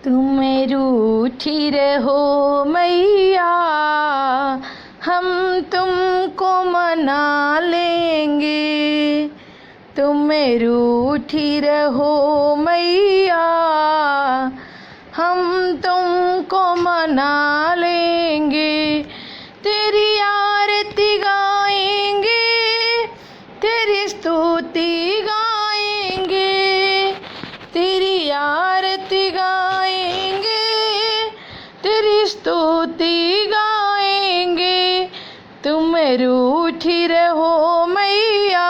तुम रूठी रहो मैया, हम तुमको मना लेंगे। तुम रूठी रहो मैया, हम तुमको मना लेंगे। तेरी आरती गाएंगे, तेरी स्तुति गाएंगे, तेरी आरती गाएंगे, तेरी स्तुति गाएंगे। तुम रूठी रहो मैया,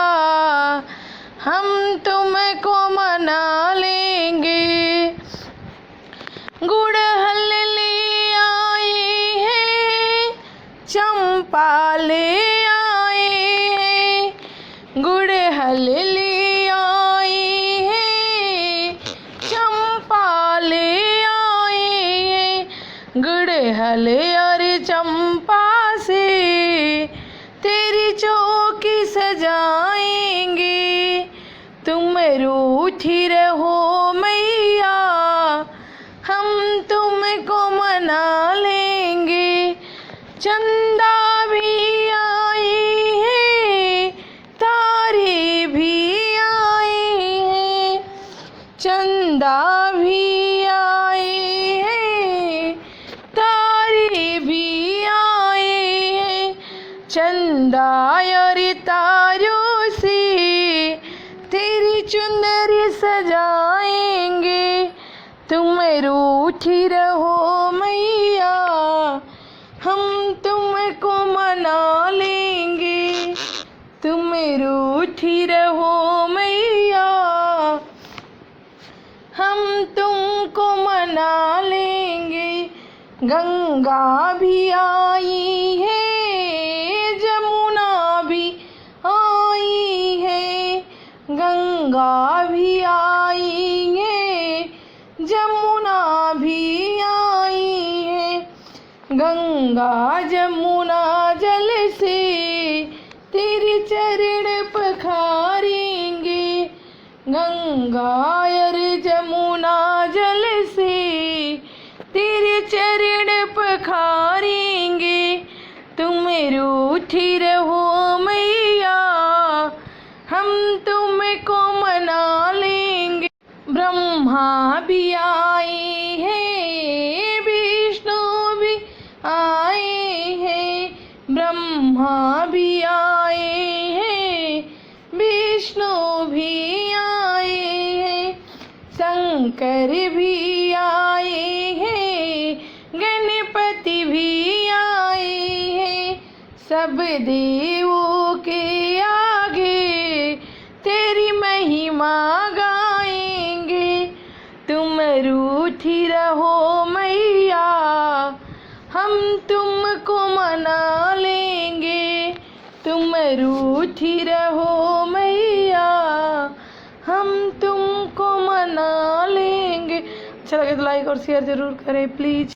हम तुमको मना लेंगे। गुड़हल ले आए हैं, चंपा ले आए हैं। गुड़हल ले आए हैं, चंपा ले आए हैं। गुड़हल और चंपा से तेरी चौकी सजाएंगे। तुम रूठी रहो मैया, हम तुमको मना लेंगे। चंदा भी आए हैं, तारे भी आए हैं। चंदा भी आए हैं, तारे भी आए हैं। चंदा और तारों से तेरी चुनरी सजाएंगे। तुम रूठी रहो मैया, हम तुमको मना लेंगे। तुम रूठी रहो मैया, हम तुमको मना लेंगे। गंगा भी आई है, जमुना भी आई है। गंगा भी आई है, जमुना भी आई है। गंगा जमुना जल से तेरी चरण पखारेंगे। गंगा और जमुना जल से तेरे चरण पखारेंगे। तुम रूठी रहो मैया, हम तुमको मना लेंगे। ब्रह्मा भी आए हैं, विष्णु भी आए हैं। ब्रह्मा भी आए हैं, विष्णु भी आए हैं। शंकर भी आए हैं, गणपति भी आए हैं। सब देवों के आगे तेरी महिमा गाएंगे। तुम रूठी रहो मैया, हम तुमको मना लेंगे। तुम रूठी रहो मैया, हम तुमको मना लेंगे। अच्छा लगे तो लाइक और शेयर ज़रूर करें प्लीज़।